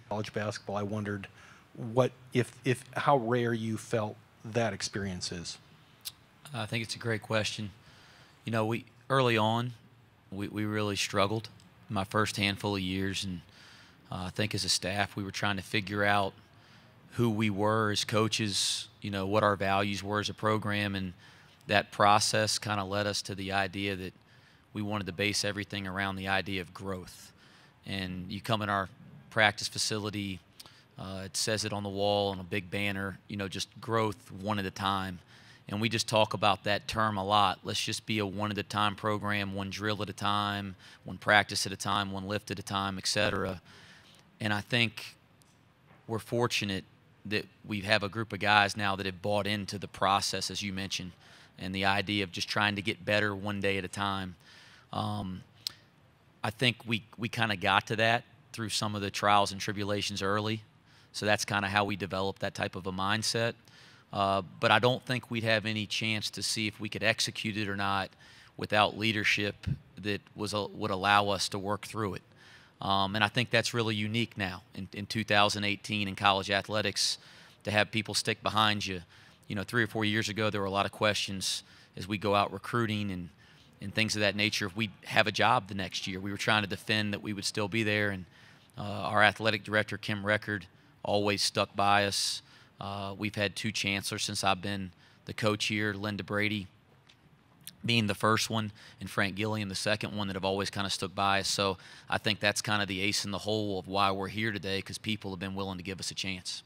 college basketball. I wondered if how rare you felt that experience is. I think it's a great question. We early on, we really struggled my first handful of years, and I think as a staff, we were trying to figure out who we were as coaches, what our values were as a program, and that process kind of led us to the idea that we wanted to base everything around the idea of growth. And you come in our practice facility, it says it on the wall on a big banner, just growth one at a time. And we just talk about that term a lot. Let's just be a one-at-a-time program, one drill at a time, one practice at a time, one lift at a time, etc. And I think we're fortunate that we have a group of guys now that have bought into the process, as you mentioned, and the idea of just trying to get better one day at a time. I think we kind of got to that through some of the trials and tribulations early. So that's kind of how we developed that type of a mindset. But I don't think we'd have any chance to see if we could execute it or not without leadership that would allow us to work through it. And I think that's really unique now in 2018 in college athletics to have people stick behind you. 3 or 4 years ago, there were a lot of questions as we go out recruiting and things of that nature. If we have a job the next year, we were trying to defend that we would still be there. And our athletic director, Kim Record, always stuck by us. We've had 2 chancellors since I've been the coach here, Linda Brady being the first one and Frank Gilliam the second one, that have always kind of stuck by us. So I think that's kind of the ace in the hole of why we're here today, because people have been willing to give us a chance.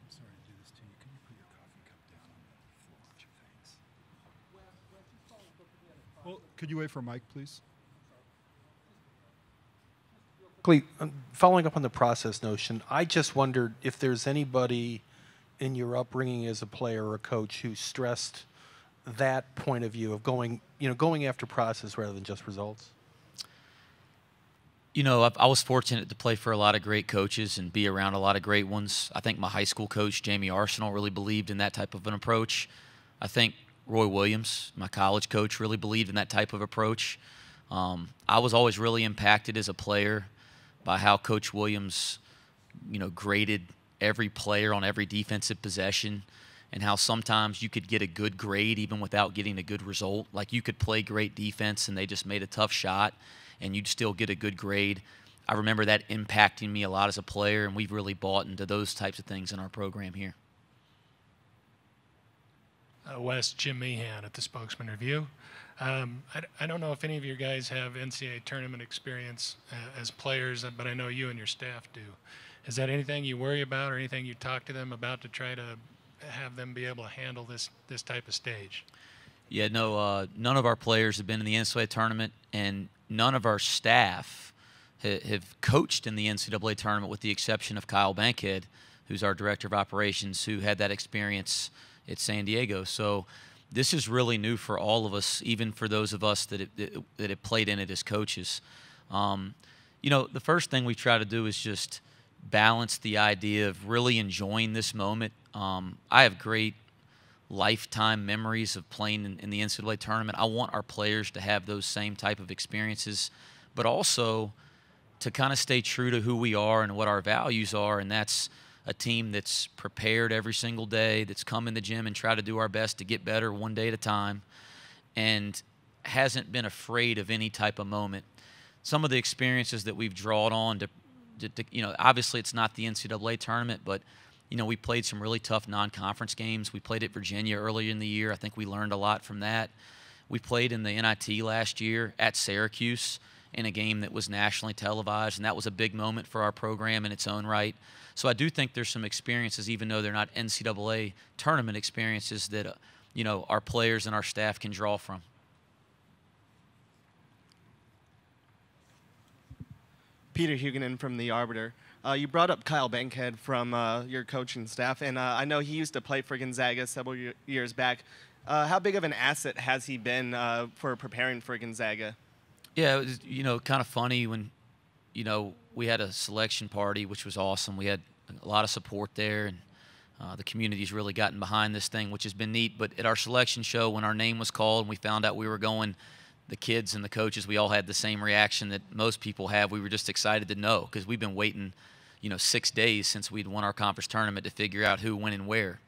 I'm sorry to do this to you. Can you put your coffee cup down on the floor? Thanks. Well, could you wait for Mike, please? Following up on the process notion, I just wondered if there's anybody in your upbringing as a player or a coach who stressed that point of view of going after process rather than just results. I was fortunate to play for a lot of great coaches and be around a lot of great ones. I think my high school coach, Jamie Arsenal, really believed in that type of an approach. I think Roy Williams, my college coach, really believed in that type of approach. I was always really impacted as a player by how Coach Williams, graded every player on every defensive possession, and how sometimes you could get a good grade even without getting a good result. Like, you could play great defense and they just made a tough shot and you'd still get a good grade. I remember that impacting me a lot as a player, and we've really bought into those types of things in our program here. Wes, Jim Meehan at the Spokesman Review. I don't know if any of you guys have NCAA tournament experience as players, but I know you and your staff do. Is that anything you worry about or anything you talk to them about to try to have them be able to handle this type of stage? Yeah, no, none of our players have been in the NCAA tournament, and none of our staff have coached in the NCAA tournament, with the exception of Kyle Bankhead, who's our director of operations, who had that experience at San Diego. So this is really new for all of us, even for those of us that have played in it as coaches. The first thing we try to do is just balance the idea of really enjoying this moment. I have great lifetime memories of playing in the NCAA tournament. I want our players to have those same type of experiences, but also to kind of stay true to who we are and what our values are, and that's a team that's prepared every single day, that's come in the gym and try to do our best to get better one day at a time, and hasn't been afraid of any type of moment. Some of the experiences that we've drawn on to obviously it's not the NCAA tournament, but we played some really tough non-conference games. We played at Virginia earlier in the year. I think we learned a lot from that. We played in the NIT last year at Syracuse in a game that was nationally televised, and that was a big moment for our program in its own right. So I do think there's some experiences, even though they're not NCAA tournament experiences, that our players and our staff can draw from. Peter Huguenin from The Arbiter. You brought up Kyle Bankhead from your coaching staff, and I know he used to play for Gonzaga several years back. How big of an asset has he been for preparing for Gonzaga? Yeah, it was, kind of funny when, we had a selection party, which was awesome. We had a lot of support there, and the community's really gotten behind this thing, which has been neat. But at our selection show, when our name was called and we found out we were going, the kids and the coaches, we all had the same reaction that most people have. We were just excited to know, because we've been waiting, 6 days since we'd won our conference tournament to figure out who, when, and where.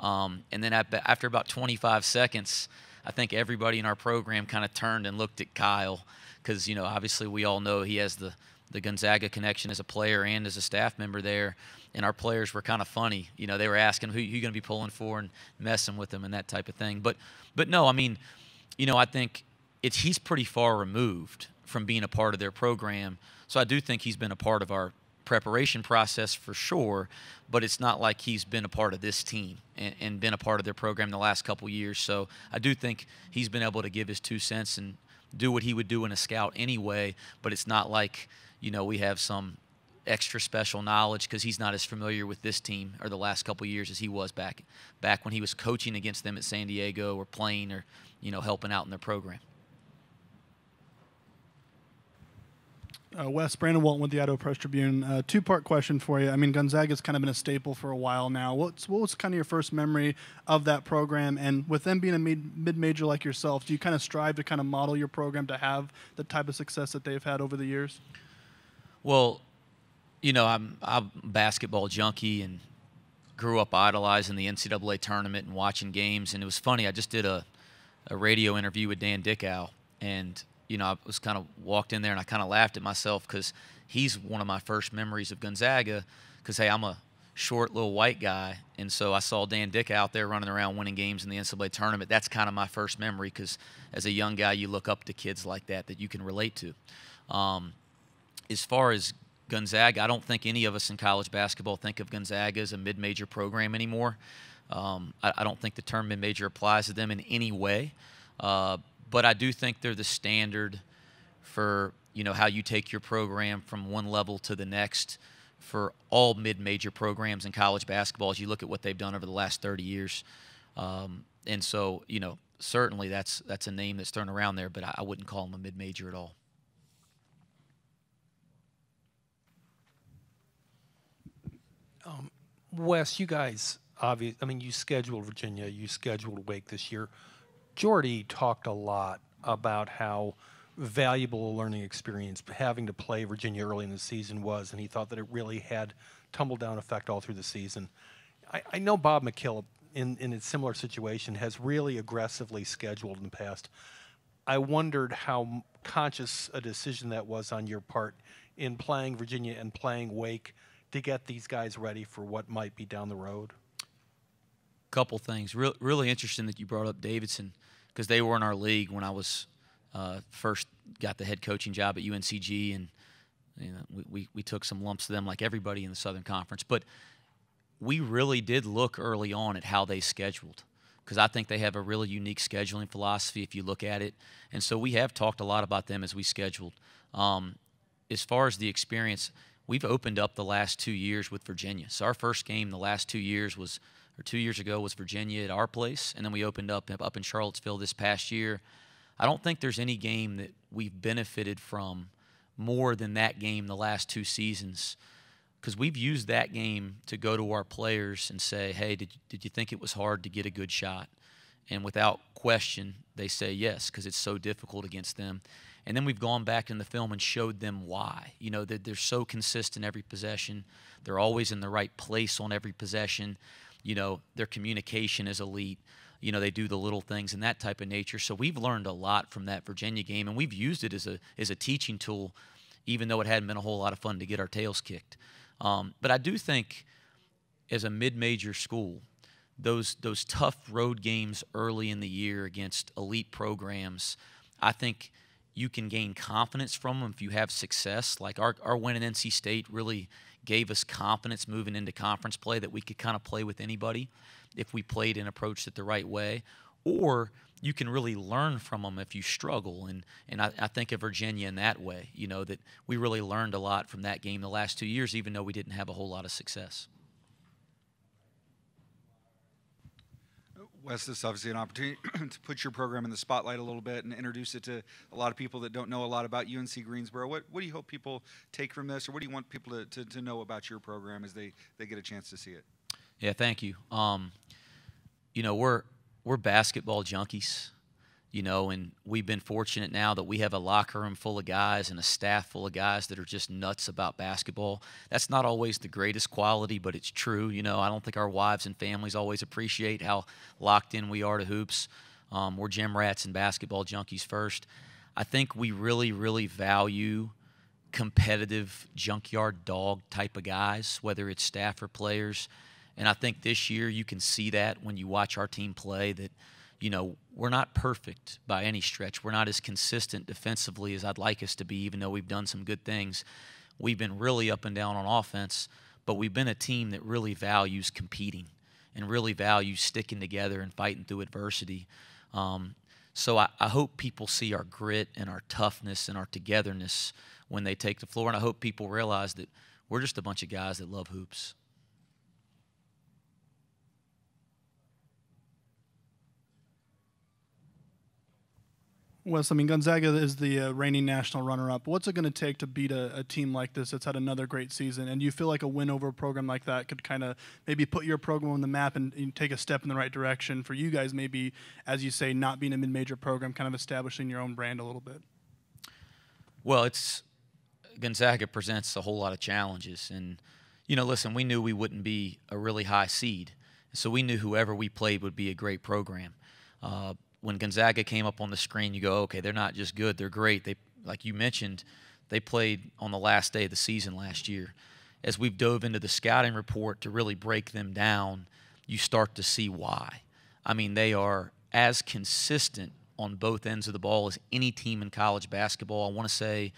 And then after about 25 seconds, I think everybody in our program kind of turned and looked at Kyle because, obviously we all know he has the Gonzaga connection as a player and as a staff member there. And our players were kind of funny. They were asking who you going to be pulling for and messing with them and that type of thing. But no, I mean, I think he's pretty far removed from being a part of their program. So I do think he's been a part of our preparation process for sure, but it's not like he's been a part of this team and been a part of their program the last couple years. So I do think he's been able to give his 2 cents and do what he would do in a scout anyway, but it's not like, we have some extra special knowledge because he's not as familiar with this team or the last couple years as he was back when he was coaching against them at San Diego or playing or, helping out in their program. Wes, Brandon Walton with the Idaho Press Tribune. Two-part question for you. I mean, Gonzaga's kind of been a staple for a while now. What was kind of your first memory of that program? And with them being a mid-major like yourself, do you kind of strive to kind of model your program to have the type of success that they've had over the years? Well, I'm a basketball junkie and grew up idolizing the NCAA tournament and watching games. And it was funny. I just did a radio interview with Dan Dickow, and I was kind of walked in there and I kind of laughed at myself because he's one of my first memories of Gonzaga because, hey, I'm a short little white guy, and so I saw Dan Dickow out there running around winning games in the NCAA tournament. That's kind of my first memory because as a young guy, you look up to kids like that you can relate to. As far as Gonzaga, I don't think any of us in college basketball think of Gonzaga as a mid-major program anymore. I don't think the term mid-major applies to them in any way. But I do think they're the standard for, how you take your program from one level to the next for all mid-major programs in college basketball as you look at what they've done over the last 30 years. And so, certainly that's a name that's thrown around there, but I wouldn't call them a mid-major at all. Wes, you guys, you scheduled Virginia, you scheduled Wake this year. Jordy talked a lot about how valuable a learning experience having to play Virginia early in the season was, and he thought that it really had tumble-down effect all through the season. I know Bob McKillop, in a similar situation, has really aggressively scheduled in the past. I wondered how conscious a decision that was on your part in playing Virginia and playing Wake to get these guys ready for what might be down the road. Couple things. Really interesting that you brought up Davidson because they were in our league when I was first got the head coaching job at UNCG, and we took some lumps to them like everybody in the Southern Conference. But we really did look early on at how they scheduled because I think they have a really unique scheduling philosophy if you look at it. And so we have talked a lot about them as we scheduled. As far as the experience, we've opened up the last 2 years with Virginia. So our first game the last 2 years was – or 2 years ago was Virginia at our place, and then we opened up in Charlottesville this past year. I don't think there's any game that we've benefited from more than that game the last 2 seasons because we've used that game to go to our players and say, hey, did you think it was hard to get a good shot? And without question, they say yes because it's so difficult against them. And then we've gone back in the film and showed them why. That they're so consistent every possession. They're always in the right place on every possession. Their communication is elite. They do the little things and that type of nature. So we've learned a lot from that Virginia game, and we've used it as a teaching tool, even though it hadn't been a whole lot of fun to get our tails kicked. But I do think as a mid-major school, those tough road games early in the year against elite programs, I think you can gain confidence from them if you have success. Like our win in NC State really gave us confidence moving into conference play that we could kind of play with anybody if we played and approached it the right way. Or you can really learn from them if you struggle. And I think of Virginia in that way, that we really learned a lot from that game the last 2 years, even though we didn't have a whole lot of success. Wes, this is obviously an opportunity to put your program in the spotlight a little bit and introduce it to a lot of people that don't know a lot about UNC Greensboro. What do you hope people take from this, or what do you want people to know about your program as they get a chance to see it? Yeah, thank you. We're basketball junkies, And we've been fortunate now that we have a locker room full of guys and a staff full of guys that are just nuts about basketball. That's not always the greatest quality, but it's true. I don't think our wives and families always appreciate how locked in we are to hoops. We're gym rats and basketball junkies first. I think we really, really value competitive junkyard dog type of guys, whether it's staff or players. And I think this year you can see that when you watch our team play that, we're not perfect by any stretch. We're not as consistent defensively as I'd like us to be, even though we've done some good things. We've been really up and down on offense, but we've been a team that really values competing and really values sticking together and fighting through adversity. So I hope people see our grit and our toughness and our togetherness when they take the floor, and I hope people realize that we're just a bunch of guys that love hoops. Wes, Gonzaga is the reigning national runner-up. What's it going to take to beat a team like this that's had another great season? And do you feel like a win over a program like that could kind of maybe put your program on the map and take a step in the right direction for you guys, maybe, as you say, not being a mid-major program, kind of establishing your own brand a little bit? Well, Gonzaga presents a whole lot of challenges. And, listen, we knew we wouldn't be a really high seed. So we knew whoever we played would be a great program. When Gonzaga came up on the screen, you go, okay, they're not just good, they're great. They, like you mentioned, they played on the last day of the season last year. As we've dove into the scouting report to really break them down, you start to see why. They are as consistent on both ends of the ball as any team in college basketball. I want to say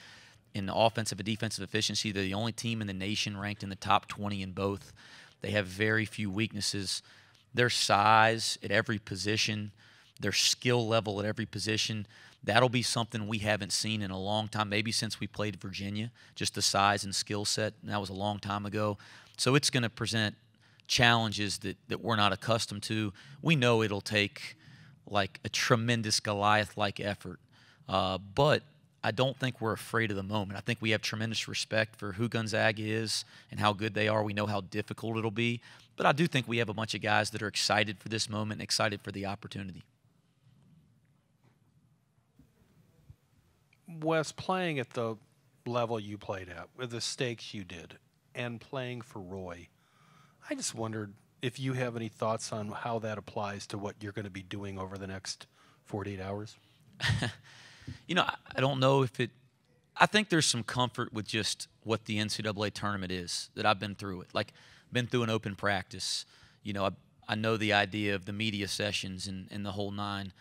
in offensive and defensive efficiency, they're the only team in the nation ranked in the top 20 in both. They have very few weaknesses. Their size at every position, their skill level at every position, that'll be something we haven't seen in a long time, maybe since we played Virginia, just the size and skill set, and that was a long time ago. So it's going to present challenges that we're not accustomed to. We know it'll take like a tremendous Goliath-like effort, but I don't think we're afraid of the moment. I think we have tremendous respect for who Gonzaga is and how good they are. We know how difficult it'll be, but I do think we have a bunch of guys that are excited for this moment and excited for the opportunity. Wes, playing at the level you played at, with the stakes you did, and playing for Roy, I just wondered if you have any thoughts on how that applies to what you're going to be doing over the next 48 hours. I don't know if it – I think there's some comfort with just what the NCAA tournament is, that I've been through it. Like, been through an open practice. I know the idea of the media sessions and the whole nine.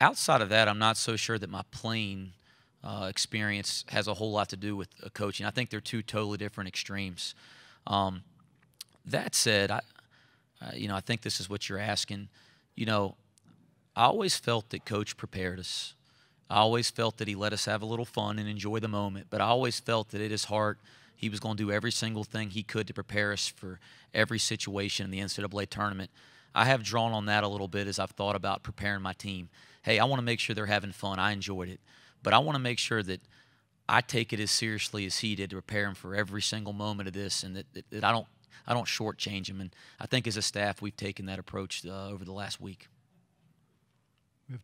Outside of that, I'm not so sure that my playing experience has a whole lot to do with coaching. I think they're two totally different extremes. That said, I think this is what you're asking. I always felt that Coach prepared us. I always felt that he let us have a little fun and enjoy the moment, but I always felt that at his heart he was going to do every single thing he could to prepare us for every situation in the NCAA tournament. I have drawn on that a little bit as I've thought about preparing my team. Hey, I want to make sure they're having fun. I enjoyed it. But I want to make sure that I take it as seriously as he did to prepare him for every single moment of this, and that I don't shortchange him. And I think as a staff we've taken that approach over the last week.